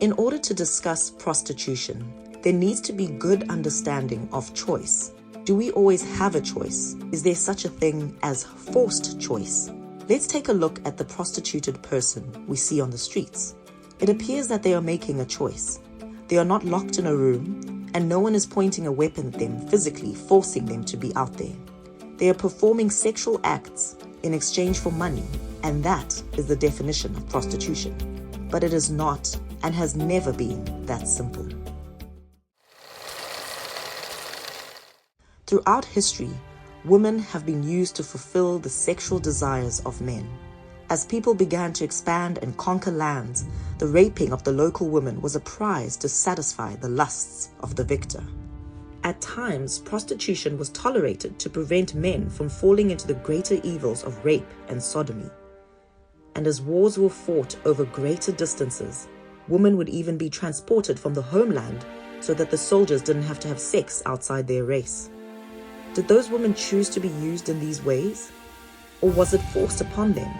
In order to discuss prostitution, there needs to be good understanding of choice. Do we always have a choice? Is there such a thing as forced choice? Let's take a look at the prostituted person we see on the streets. It appears that they are making a choice. They are not locked in a room, and no one is pointing a weapon at them, physically forcing them to be out there. They are performing sexual acts in exchange for money, and that is the definition of prostitution. But it is not and has never been that simple. Throughout history, women have been used to fulfill the sexual desires of men. As people began to expand and conquer lands, the raping of the local woman was a prize to satisfy the lusts of the victor. At times, prostitution was tolerated to prevent men from falling into the greater evils of rape and sodomy. And as wars were fought over greater distances, women would even be transported from the homeland so that the soldiers didn't have to have sex outside their race. Did those women choose to be used in these ways? Or was it forced upon them?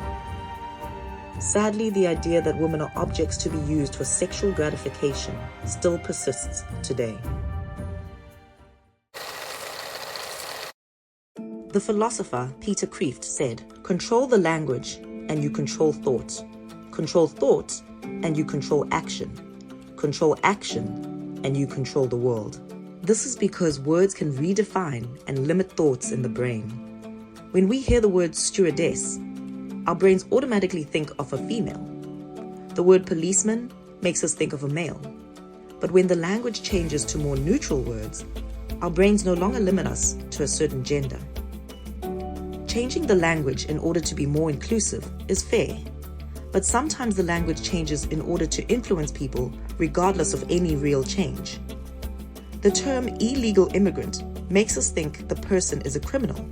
Sadly, the idea that women are objects to be used for sexual gratification still persists today. The philosopher Peter Kreeft said, "Control the language and you control thought. Control thought and you control action. Control action and you control the world." This is because words can redefine and limit thoughts in the brain. When we hear the word stewardess, our brains automatically think of a female. The word policeman makes us think of a male. But when the language changes to more neutral words, our brains no longer limit us to a certain gender. Changing the language in order to be more inclusive is fair, but sometimes the language changes in order to influence people regardless of any real change. The term illegal immigrant makes us think the person is a criminal,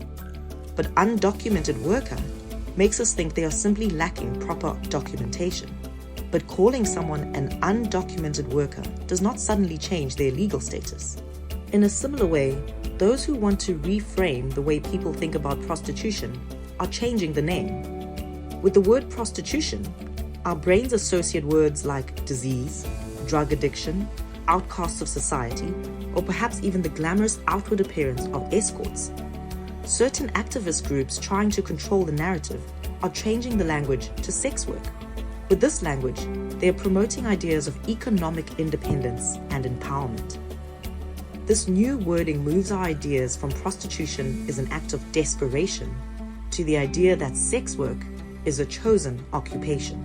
but undocumented worker makes us think they are simply lacking proper documentation. But calling someone an undocumented worker does not suddenly change their legal status. In a similar way, those who want to reframe the way people think about prostitution are changing the name. With the word prostitution, our brains associate words like disease, drug addiction, outcasts of society, or perhaps even the glamorous outward appearance of escorts. Certain activist groups trying to control the narrative are changing the language to sex work. With this language, they are promoting ideas of economic independence and empowerment. This new wording moves our ideas from prostitution is an act of desperation to the idea that sex work is a chosen occupation.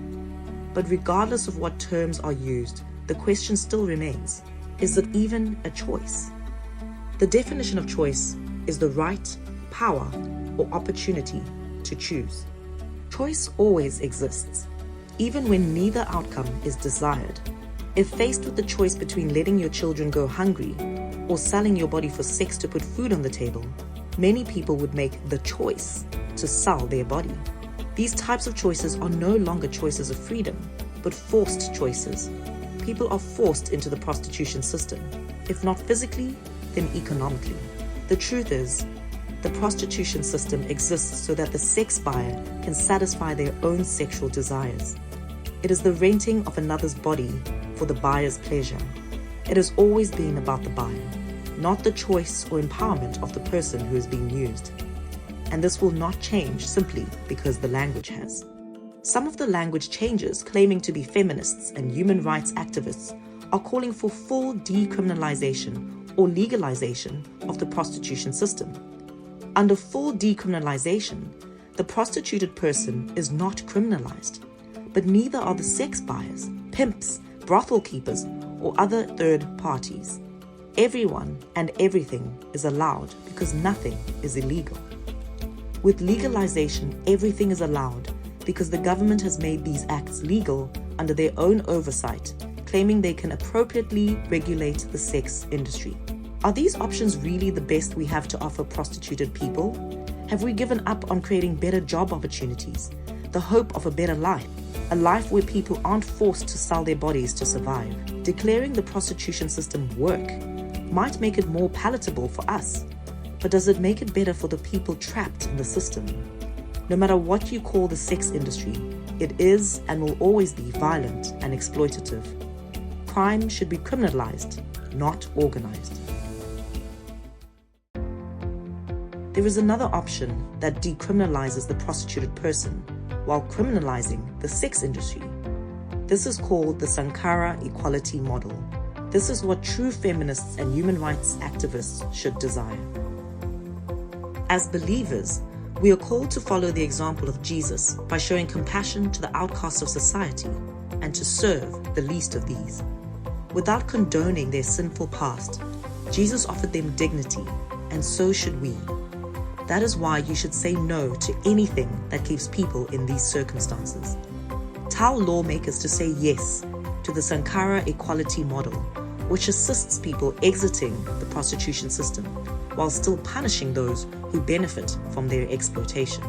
But regardless of what terms are used, the question still remains, is it even a choice? The definition of choice is the right, power, or opportunity to choose. Choice always exists, even when neither outcome is desired. If faced with the choice between letting your children go hungry or selling your body for sex to put food on the table, many people would make the choice to sell their body. These types of choices are no longer choices of freedom, but forced choices. People are forced into the prostitution system, if not physically, then economically. The truth is, the prostitution system exists so that the sex buyer can satisfy their own sexual desires. It is the renting of another's body for the buyer's pleasure. It has always been about the buyer, not the choice or empowerment of the person who is being used. And this will not change simply because the language has. Some of the language changes claiming to be feminists and human rights activists are calling for full decriminalization or legalization of the prostitution system. Under full decriminalization, the prostituted person is not criminalized, but neither are the sex buyers, pimps, brothel keepers, or other third parties. Everyone and everything is allowed because nothing is illegal. With legalization, everything is allowed because the government has made these acts legal under their own oversight, claiming they can appropriately regulate the sex industry. Are these options really the best we have to offer prostituted people? Have we given up on creating better job opportunities, the hope of a better life, a life where people aren't forced to sell their bodies to survive? Declaring the prostitution system work might make it more palatable for us, but does it make it better for the people trapped in the system? No matter what you call the sex industry, it is and will always be violent and exploitative. crime should be criminalized, not organized. There is another option that decriminalizes the prostituted person while criminalizing the sex industry. This is called the Sankara equality model. This is what true feminists and human rights activists should desire. As believers, we are called to follow the example of Jesus by showing compassion to the outcasts of society and to serve the least of these. Without condoning their sinful past, Jesus offered them dignity, and so should we. That is why you should say no to anything that keeps people in these circumstances. Tell lawmakers to say yes to the Sankara equality model, which assists people exiting the prostitution system while still punishing those who benefit from their exploitation.